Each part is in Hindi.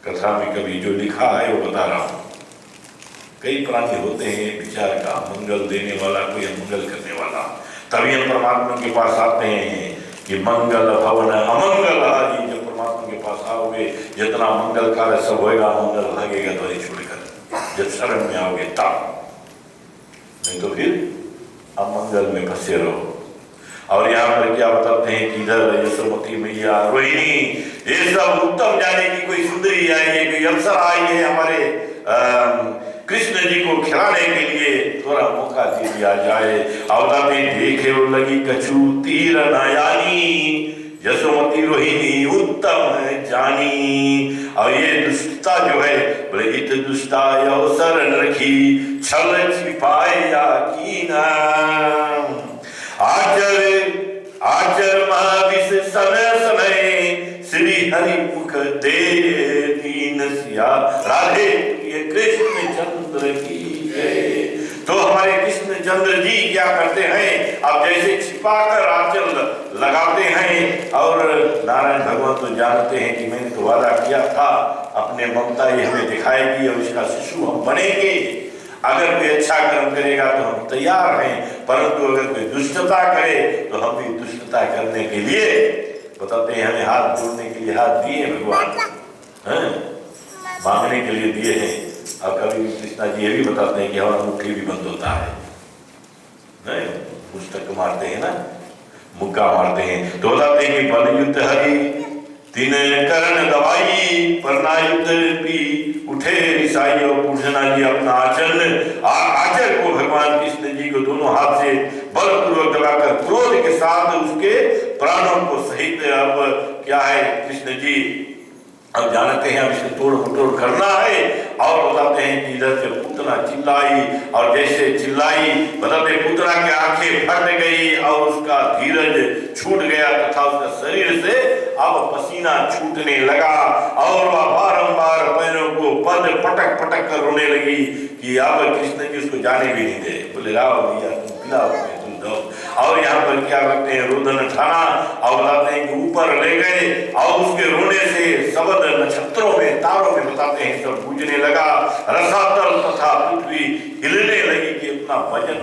कथा में कभी जो लिखा है वो बता रहा हूं। कई प्राणी होते हैं विचार का मंगल देने वाला, कोई अमंगल करने वाला, तभी हम परमात्मा के पास आते हैं कि मंगल भवन अमंगल हारी। जब परमात्मा के पास आओगे जितना मंगल कार्य सब होएगा, मंगल भागेगा द्वारी छोड़कर जब शरण में आओगे तब, नहीं तो फिर अमंगल में फंसे रहो। और यहाँ पर क्या बताते हैं कि इधर यशोमती मैया, रोहिणी, ये सब उत्तम जाने की कोई सुंदरी आई है, कोई अवसर आई है हमारे कृष्ण जी को खिलाने के लिए, थोड़ा मौका दे दिया जाए। अवताते देखे वो लगी कछु तीर नयानी, यशोमती रोहिणी उत्तम है जानी। और ये दुष्टता जो है, बोले इत दुष्टा अवसर रखी, छल छिपाया कीना। आचर महाविष समय समय, श्री हरि मुख दे दीन सिया। राधे प्रिय कृष्ण चंद्र की जय। तो हमारे कृष्ण चंद्र जी क्या करते हैं, अब जैसे छिपाकर आंचल लगाते हैं, और नारायण भगवान तो जानते हैं कि मैंने तो वादा किया था अपने ममता ये हमें दिखाएगी और इसका शिशु हम बनेंगे। अगर कोई अच्छा कर्म करेगा तो हम तैयार हैं, परंतु अगर कोई दुष्टता करे तो हम भी दुष्टता करने के लिए, बताते हैं हमें हाथ जोड़ने के लिए हाथ दिए भगवान, मांगने के लिए दिए हैं। और कभी कृष्णा जी ये भी बताते हैं कि हमारा मुट्ठी भी बंद होता है, नहीं पुस्तक मारते हैं ना, मुक्का मारते हैं। तो बताते हैं कि बल युद्ध हरि तीन करण दवाई, परना युद्ध भी उठे ईसाई। और पूजना जी अपना आचर को भगवान कृष्ण जी को दोनों हाथ से बलपूर्वक दबाकर क्रोध के साथ उसके प्राणों को सहित, अब क्या है कृष्ण जी अब जानते हैं अब इसे तोड़ मटोड़ करना है। और बताते हैं कि इधर से पूतना चिल्लाई, और जैसे चिल्लाई बताते पूतना की आंखें फट गई और उसका धीरज छूट गया तथा उसका शरीर से अब पसीना छूटने लगा, और वह बारंबार पैरों को पद पटक पटक कर रोने लगी कि अब कृष्ण जी उसको जाने भी नहीं दे। बोले लाओ भैया तुम पिलाओ, तुम दो। और यहाँ पर क्या करते हैं, रोदन ठाना, और बताते हैं कि ऊपर ले गए और उसके रोने से शब्द नक्षत्रों में तारों में बताते हैं सब गूंजने लगा। रसातल तथा पृथ्वी हिलने लगी कि उतना वजन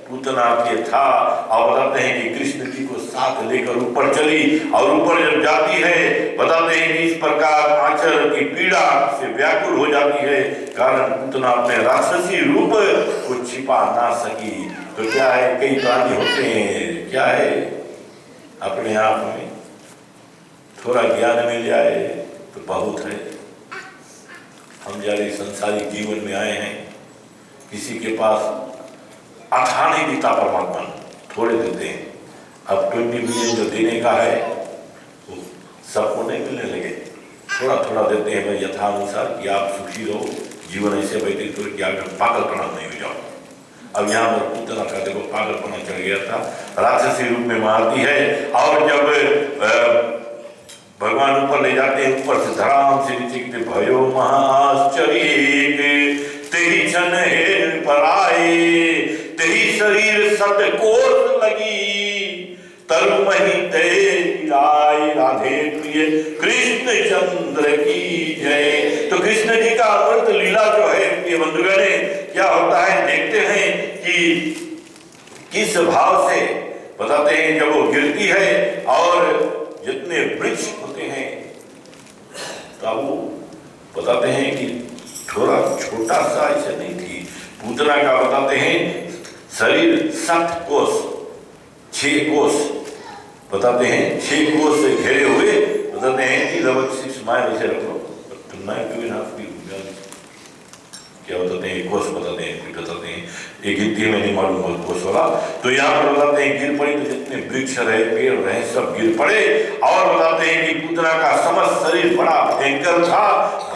पूतना के था। और बताते हैं कि कृष्ण जी को साथ लेकर ऊपर चली, और ऊपर जब जाती है बताते हैं कि इस प्रकार आंचल की पीड़ा से व्याकुल हो जाती है, कारण पूतना अपने राक्षसी रूप को छिपा ना सकी। तो क्या है, कई प्राणी होते हैं, क्या है अपने आप में थोड़ा ज्ञान मिल जाए तो बहुत है। हम जब संसारिक जीवन में आए हैं, किसी के पास अथा नहीं देता परमात्मा, थोड़े देते हैं। अब 20 मिलियन जो देने का है वो सबको नहीं मिलने लगे, थोड़ा थोड़ा देते हैं भाई यथानुसार कि आप सुखी रहो, जीवन ऐसे व्यतीत करो कि आगे पागलपना नहीं हो जाओ। अब यहाँ पर पूतना का देखो पागलपना चढ़ गया था, राक्षसी रूप में मारती है। और जब भगवान ऊपर ले जाते हैं, ऊपर से धड़ाम से नीचे गिरते, भयो महाश्चर्य तेरी छन हेर पर आए, तेरी शरीर सत कोस लगी, तरुमही ते राय। राधे प्रिय कृष्ण चंद्र की जय। तो कृष्ण जी का अमृत लीला जो है ये बंधुगण क्या होता है, देखते हैं कि किस भाव से बताते हैं जब वो गिरती है, और जितने वृक्ष होते हैं तब वो बताते हैं कि थोड़ा छोटा सा ऐसे नहीं थी। पूतना का बताते हैं शरीर 7 कोस 6 कोस बताते हैं, 6 कोस से घेरे हुए बताते हैं कि लगभग 6 माइल ऐसे रखो, 9.5 क्या बताते हैं, कोस बताते हैं, फीट बताते हैं, एक गिनती में नहीं मालूम कोस वाला। तो यहाँ पर बताते हैं गिर पड़ी, तो जितने वृक्ष रहे पेड़ रहे सब गिर पड़े। और बताते हैं कि पूतना का समस्त शरीर बड़ा भयंकर था,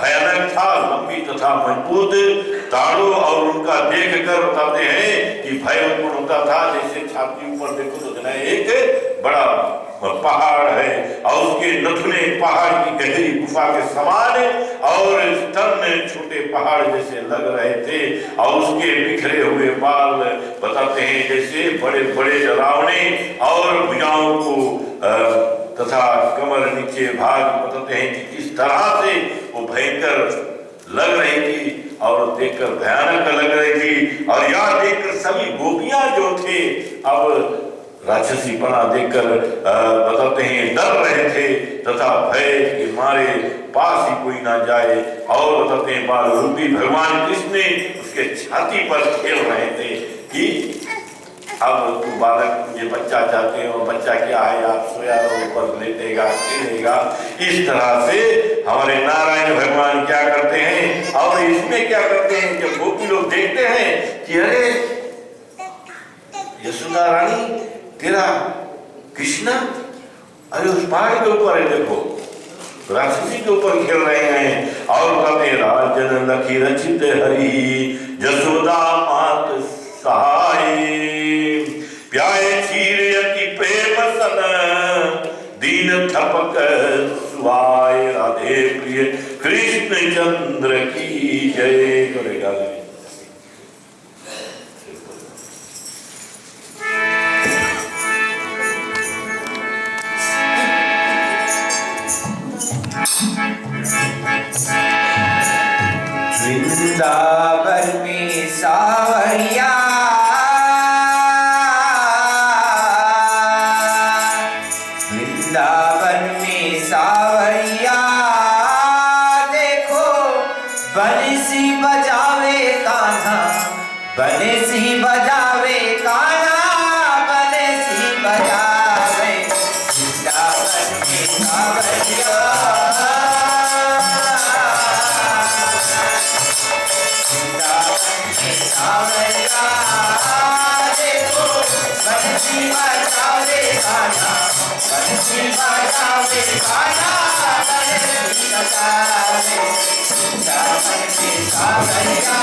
भयानक था, लंबी तथा मजबूत ताड़ू, और उनका देख कर बताते हैं कि भय उत्पन्न होता था। जैसे छाती ऊपर देखो तो जना एक बड़ा पहाड़ है, और उसके नथुने पहाड़ की गहरी गुफा के समान, और स्तन छोटे पहाड़ जैसे लग रहे थे, और उसके बिखरे हुए बाल बताते हैं जैसे बड़े बड़े डरावने, और भुजाओं को तथा कमर नीचे भाग बताते हैं कि किस तरह से वो भयंकर लग रही थी और देखकर भयानक लग रही थी। और यह देखकर सभी गोपियां जो थे अब राक्षसी पना देखकर बताते हैं डर रहे थे तथा भय के मारे पास ही कोई ना जाए। और बताते हैं बाल रूपी भगवान कृष्ण उसके छाती पर खेल रहे थे कि अब तू बालक मुझे बच्चा चाहते हो, बच्चा क्या है, आप सोया रहो, ऊपर लेटेगा खेलेगा। इस तरह से हमारे नारायण भगवान क्या करते हैं और इसमें क्या करते हैं, जब गोपी लोग देखते हैं कि अरे यशोदा रानी तेरा कृष्णा अरे उस पहाड़ के ऊपर है, देखो राक्षसी के ऊपर खेल रहे हैं। और कहते राजन लखी रचित हरि यशोदा मात सहाय प्याए क्षीर यति प्रेम सन दीन थपक सुहाय राधे प्रिय कृष्ण चंद्र की जय। करेगा वृंदावन में सावरिया वृंदावन में सावरिया देखो बंसी बजावे कान्हा बंसी बजावे कान्हा बंसी बजावे वृंदावन में सावरिया बंसी बजावे गाना बंसी बजावे गाना बंसी बजावे वृंदावन में सावरिया।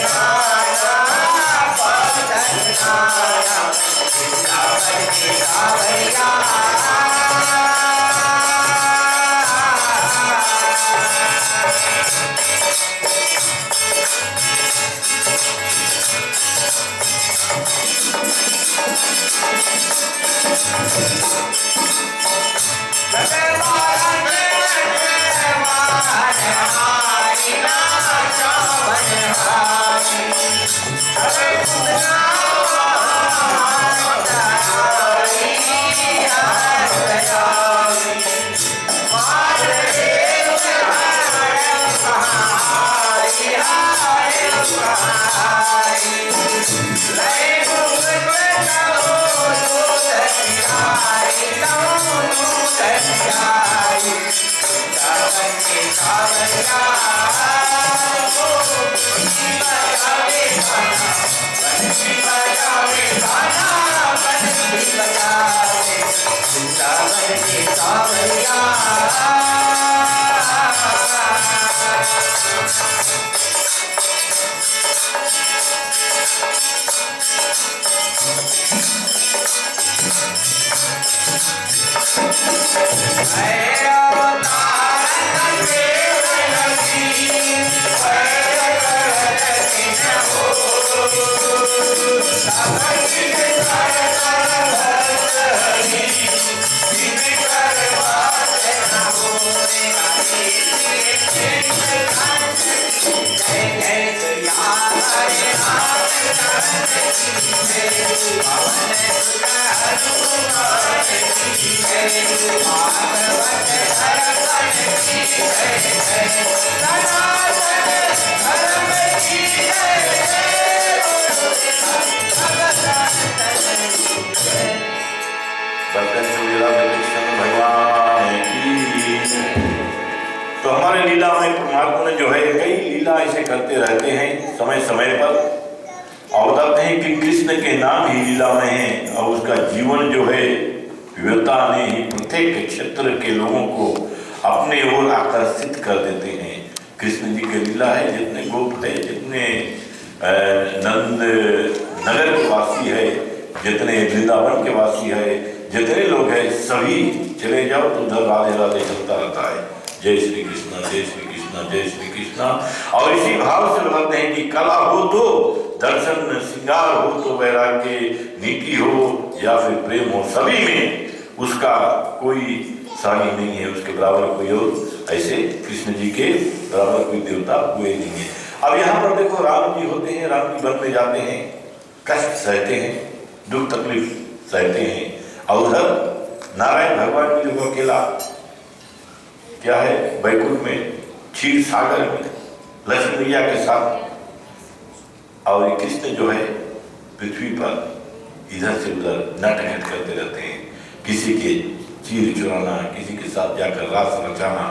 Bye. तो हमारे लीला में परमात्मा ने जो है कई लीला ऐसे करते रहते हैं समय समय पर, और बताते हैं कि कृष्ण के नाम ही लीला में है, और उसका जीवन जो है विविधता ने ही प्रत्येक क्षेत्र के लोगों को अपने ओर आकर्षित कर देते हैं। कृष्ण जी की लीला है, जितने गोप है, जितने नंद नगर के वासी है, जितने वृंदावन के वासी है, जितने लोग हैं, सभी चले जाओ तो उधर राधे राधे चलता रहता है। जय श्री कृष्ण, जय श्री कृष्ण, जय श्री कृष्ण। और इसी भाव से बताते हैं कि कला हो तो दर्शन, श्रृंगार हो तो वैराग्य, नीति हो या फिर प्रेम हो, सभी में उसका कोई सानी नहीं है, उसके बराबर कोई और ऐसे कृष्ण जी के बराबर कोई देवता हुए नहीं है। अब यहाँ पर देखो, राम जी होते हैं, राम जी वन में जाते हैं, कष्ट सहते हैं, दुख तकलीफ सहते हैं, और उधर नारायण भगवान जी जो अकेला क्या है, बैकुंठ में, क्षीर सागर में लक्ष्मी मैया के साथ, और कृष्ण जो है पृथ्वी पर इधर से उधर नटखट करते रहते हैं। किसी के चीर चुराना, किसी के साथ जाकर रास रचाना,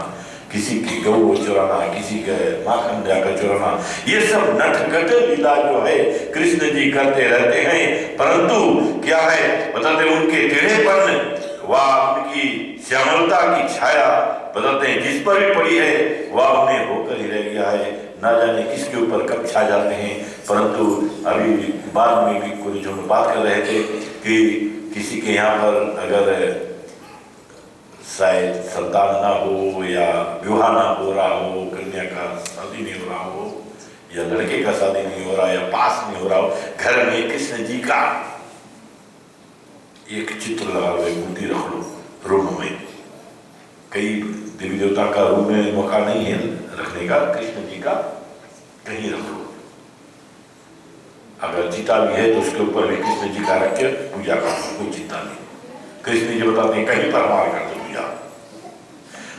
किसी की गौ चुराना, किसी के माखन जाकर चुराना, ये सब नटखट लीला जो है कृष्ण जी करते रहते हैं। परंतु क्या है बताते, उनके टेढ़ेपन व उनकी श्यामलता की छाया बताते हैं जिस पर भी पड़ी है वह उन्हें होकर ही रह गया है, ना जाने किसके ऊपर कब छा जाते हैं। परंतु अभी बाद में भी कोई जो बात कर रहे थे कि किसी के यहाँ पर अगर शायद संतान ना हो या विवाह ना हो रहा हो, कन्या का शादी नहीं हो रहा हो, या लड़के का शादी नहीं हो रहा, या पास नहीं हो रहा हो, घर में कृष्ण जी का एक चित्र लगा हुआ, मूर्ति रख लो रूम में। कई देवी देवता का रूम में मौका नहीं है रखने का, कृष्ण जी का कहीं रख लो। अगर चिता भी है तो उसके ऊपर भी कृष्ण जी का रख के पूजा कर लो, कोई चिंता नहीं। कृष्ण जी बताते हैं कहीं पर मार कर दो पूजा।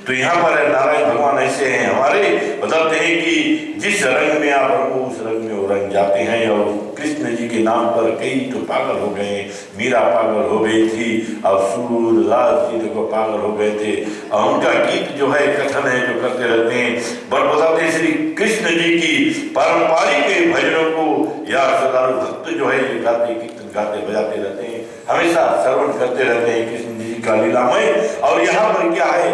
तो यहाँ पर नारायण भगवान ऐसे हैं हमारे, बताते हैं कि जिस रंग में आप रंगो उस रंग में वो रंग जाते हैं। और कृष्ण जी के नाम पर कई तो पागल हो गए, मीरा पागल हो गई थी, और सूरदास जी देखो पागल हो गए थे, और उनका गीत जो है कथन है जो करते रहते हैं। पर बताते हैं श्री कृष्ण जी की पारंपरिक भजनों को या श्रद्धालु भक्त जो है गाते कीर्तन गाते बजाते रहते हैं, हमेशा श्रवण करते रहते हैं कृष्ण जी का लीलामय। और यहाँ पर क्या है,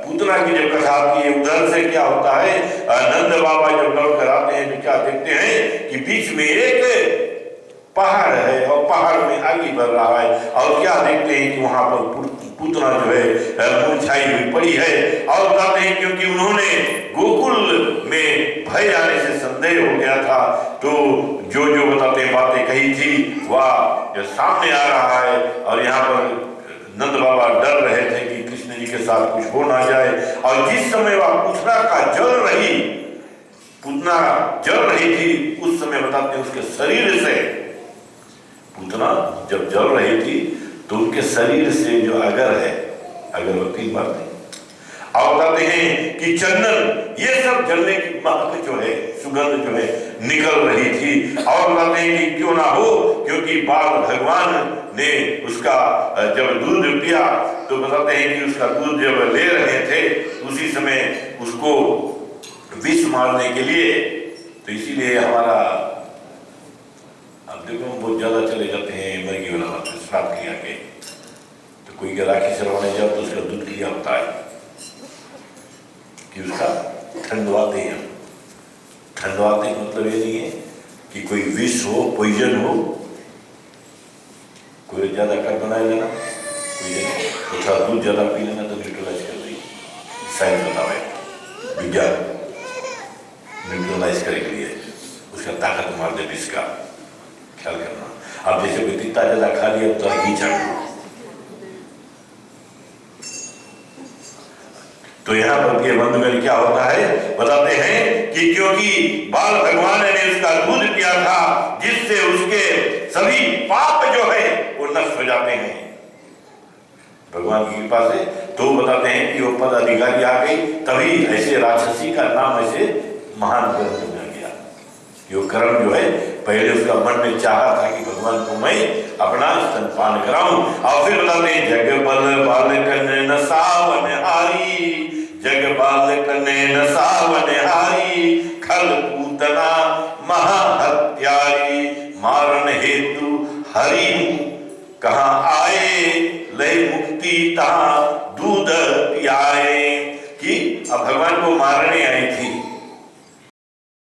पूतना की जब कथा आती है उधर से क्या होता है, नंद बाबा जब लौट कर आते हैं तो क्या देखते हैं कि बीच में एक पहाड़ है और पहाड़ में आगे बढ़ रहा है, और क्या देखते हैं कि वहां पर पूतना जो है मुरझाई हुई पड़ी है। और बताते हैं क्योंकि उन्होंने गोकुल में भय आने से संदेह हो गया था, तो जो जो बताते हैं बातें कही थी वह सामने आ रहा है। और यहाँ पर नंद बाबा डर रहे थे कि कृष्ण जी के साथ कुछ हो ना जाए। और जिस समय वह पूतना का पूतना जल रही थी, उस समय बताते हैं उसके शरीर से, पूतना जब जल रही थी तो उनके शरीर से जो अगर है, अगरबत्ती मारते और बताते हैं कि चंदन, ये सब जलने की महक जो है, सुगंध जो है निकल रही थी। और बताते हैं कि क्यों ना हो, क्योंकि बाल भगवान ने उसका जब दूध पिया तो बताते हैं कि उसका दूध जब ले रहे थे उसी समय उसको विष मारने के लिए, तो इसीलिए हमारा, अब देखो हम बहुत ज्यादा चले जाते हैं मरगी वाला बात में, श्राप क्रिया के, तो कोई के राखी सरवाने जाओ तो उसका दूध क्रिया होता है कि उसका ठंडवाते हैं। ठंडवाते मतलब ये नहीं है कि कोई विष हो, पॉइजन हो, कोई ज्यादा कर बनाए लेना, कोई थोड़ा दूध ज्यादा पी लेना तो न्यूट्रलाइज कर देगी, साइंस बतावे, विज्ञान न्यूट्रलाइज करने के लिए उसका ताकत मार दे विष का, ख्याल करना। अब जैसे कोई तीता ज्यादा खा लिया तो घी चढ़, तो यहाँ पर ये बंधुगण क्या होता है, बताते हैं कि क्योंकि बाल भगवान ने उसका दूध पिया था जिससे उसके सभी पाप जो है वो नष्ट हो जाते हैं भगवान की कृपा से। तो बताते हैं कि वो पद अधिकारी आ गई, तभी ऐसे राक्षसी का नाम ऐसे महान ग्रंथ में गया। यो कर्म जो है पहले उसका मन में चाहा था कि भगवान को मैं अपना स्तनपान कराऊं, और फिर बताते हैं जग बल बालक न सावन हारी, जग बालक न सावन हारी, खल पूतना महाहत्यारी, मारन हेतु हरि कहाँ आए, लय मुक्ति तहाँ दूध पियाए। कि अब भगवान को मारने आई थी